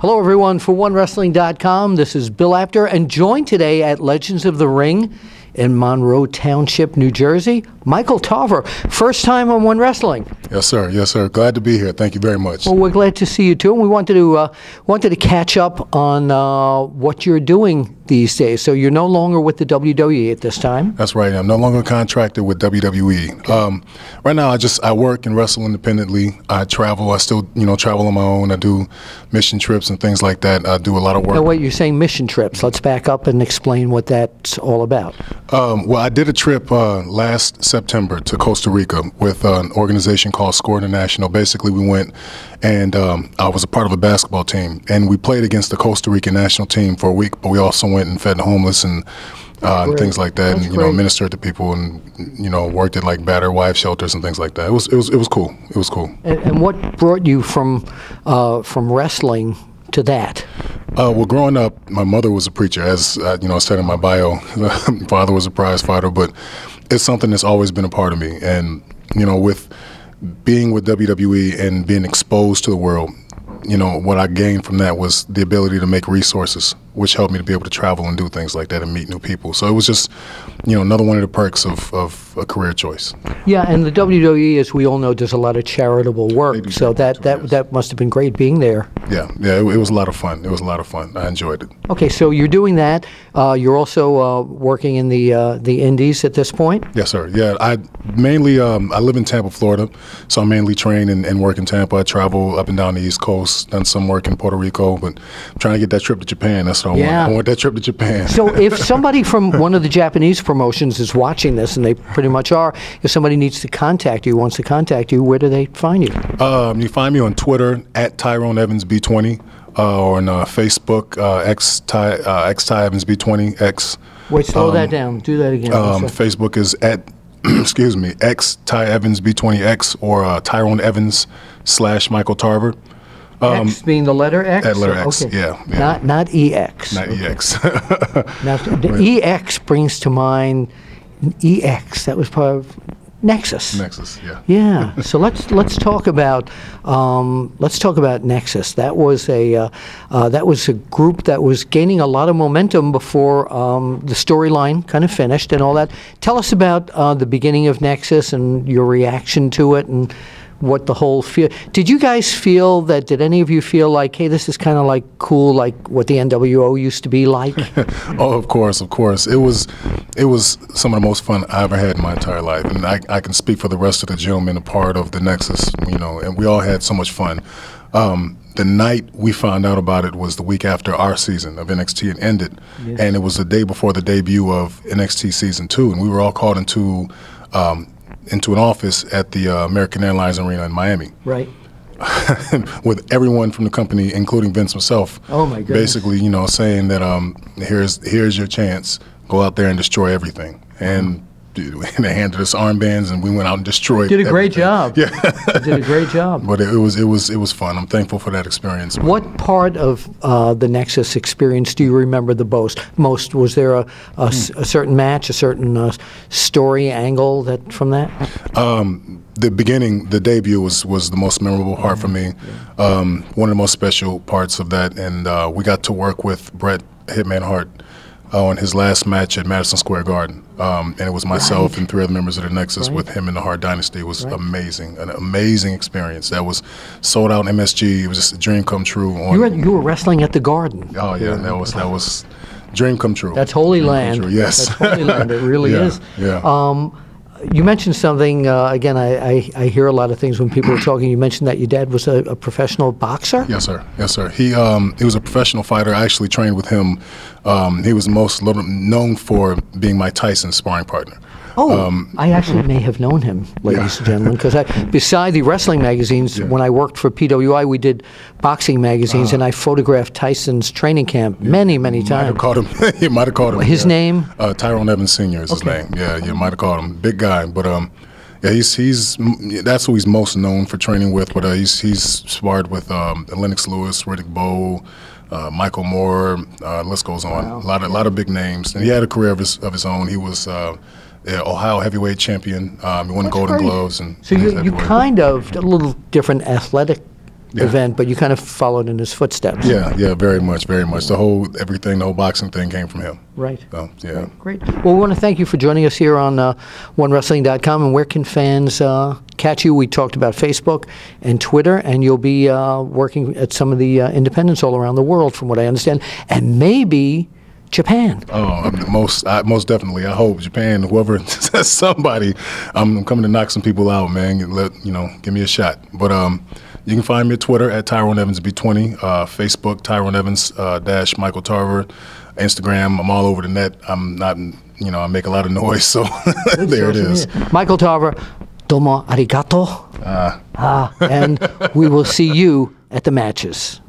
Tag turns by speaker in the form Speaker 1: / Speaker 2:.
Speaker 1: Hello, everyone, for OneWrestling.com. This is Bill Apter, and joined today at Legends of the Ring in Monroe Township, New Jersey, Michael Tarver. First time on One Wrestling.
Speaker 2: Yes, sir. Yes, sir. Glad to be here. Thank you very much.
Speaker 1: Well, we're glad to see you too. And we wanted to catch up on what you're doing these days. So you're no longer with the WWE at this time.
Speaker 2: That's right. I'm no longer contracted with WWE. Okay. Right now, I work and wrestle independently. I travel. I still travel on my own. I do mission trips and things like that. I do a lot of work.
Speaker 1: Now, wait, you're saying mission trips. Let's back up and explain what that's all about.
Speaker 2: Well, I did a trip last September to Costa Rica with an organization called Score International. Basically, we went and I was a part of a basketball team, and we played against the Costa Rican national team for a week, but we also went and fed the homeless and things like that, and ministered to people, and worked at like battered wife shelters and things like that. It was cool. It was cool.
Speaker 1: And what brought you from wrestling to that?
Speaker 2: Well, growing up, my mother was a preacher, as I said in my bio. Father was a prize fighter, but it's something that's always been a part of me. And with being with WWE and being exposed to the world, what I gained from that was the ability to make resources, which helped me to be able to travel and do things like that and meet new people. So it was just, another one of the perks of a career choice.
Speaker 1: Yeah, and the WWE, as we all know, does a lot of charitable work. So that must have been great being there.
Speaker 2: Yeah, it was a lot of fun. It was a lot of fun. I enjoyed it.
Speaker 1: Okay, so you're doing that. You're also working in the Indies at this point?
Speaker 2: Yes, sir. Yeah, I mainly I live in Tampa, Florida, so I mainly train and work in Tampa. I travel up and down the East Coast, done some work in Puerto Rico, but I'm trying to get that trip to Japan. That's what I want. I want that trip to Japan.
Speaker 1: So if somebody from one of the Japanese promotions is watching this, and they pretty much are, if somebody needs to contact you, wants to contact you, where do they find you?
Speaker 2: You find me on Twitter at Tyrone Evans B20, or on Facebook, Ty Evans B20 X.
Speaker 1: Wait, slow that down. Do that again.
Speaker 2: Facebook is at excuse me, X Ty Evans B20 X, or Tyrone Evans / Michael Tarver.
Speaker 1: X being the letter X?
Speaker 2: That letter X,
Speaker 1: okay.
Speaker 2: Yeah.
Speaker 1: Not EX.
Speaker 2: Not EX.
Speaker 1: Now, the EX brings to mind EX. That was part of Nexus.
Speaker 2: Nexus, yeah.
Speaker 1: Yeah. So let's talk about Nexus. That was a group that was gaining a lot of momentum before the storyline kind of finished and all that. Tell us about the beginning of Nexus and your reaction to it, and what the whole feel. Did you guys feel that? Did any of you feel like, hey, this is kind of like cool, like what the NWO used to be like?
Speaker 2: Oh, of course. It was some of the most fun I ever had in my entire life, and I can speak for the rest of the gentlemen a part of the Nexus, and we all had so much fun. The night we found out about it was the week after our season of NXT had ended, yes. And it was the day before the debut of NXT Season 2, and we were all called into an office at the American Airlines Arena in Miami.
Speaker 1: Right.
Speaker 2: With everyone from the company, including Vince himself.
Speaker 1: Oh my goodness.
Speaker 2: Basically, saying that here's your chance. Go out there and destroy everything. And they handed us armbands, and we went out and destroyed.
Speaker 1: Did a great job.
Speaker 2: Yeah.
Speaker 1: Did a great job.
Speaker 2: But it was fun. I'm thankful for that experience.
Speaker 1: What part of the Nexus experience do you remember the most? Was there a certain match, a certain story angle from that?
Speaker 2: The beginning, the debut was the most memorable part for me. Yeah. One of the most special parts of that, and we got to work with Bret "Hitman" Hart on his last match at Madison Square Garden. And it was myself and 3 other members of the Nexus with him in the Hart Dynasty. It was amazing, an amazing experience. That was sold out in MSG. It was just a dream come true.
Speaker 1: You were wrestling at the Garden.
Speaker 2: Oh yeah, that was dream come true.
Speaker 1: That's Holy Land.
Speaker 2: Yes.
Speaker 1: That's Holy Land. It really is.
Speaker 2: Yeah.
Speaker 1: You mentioned something, again, I hear a lot of things when people are talking. You mentioned that your dad was a professional boxer?
Speaker 2: Yes, sir. Yes, sir. He was a professional fighter. I actually trained with him. He was most known for being my Tyson sparring partner.
Speaker 1: Oh, I actually may have known him, ladies and gentlemen, because beside the wrestling magazines, when I worked for PWI, we did boxing magazines, and I photographed Tyson's training camp many times.
Speaker 2: You might have called him.
Speaker 1: His name?
Speaker 2: Tyrone Evans Sr. is his name. Yeah, you might have called him. Big guy, but yeah, that's who he's most known for training with. But he's sparred with Lennox Lewis, Riddick Bowe, Michael Moore. The list goes on.
Speaker 1: Wow.
Speaker 2: A lot of big names, and he had a career of his own. He was Ohio heavyweight champion. He won Golden Gloves. And
Speaker 1: so you kind of a little different athletic event, but you kind of followed in his footsteps.
Speaker 2: Yeah, yeah, very much, very much. The whole boxing thing came from him.
Speaker 1: Right.
Speaker 2: So, yeah.
Speaker 1: Great. Well, we want to thank you for joining us here on OneWrestling.com. And where can fans catch you? We talked about Facebook and Twitter, and you'll be working at some of the independents all around the world, from what I understand, and maybe Japan.
Speaker 2: Oh, most definitely. I hope Japan, whoever says somebody, I'm coming to knock some people out, man. Give me a shot. But you can find me at Twitter at Tyrone Evans B20, Facebook Tyrone Evans dash Michael Tarver, Instagram. I'm all over the net. I'm not, I make a lot of noise, so there it is.
Speaker 1: Michael Tarver, domo arigato. And we will see you at the matches.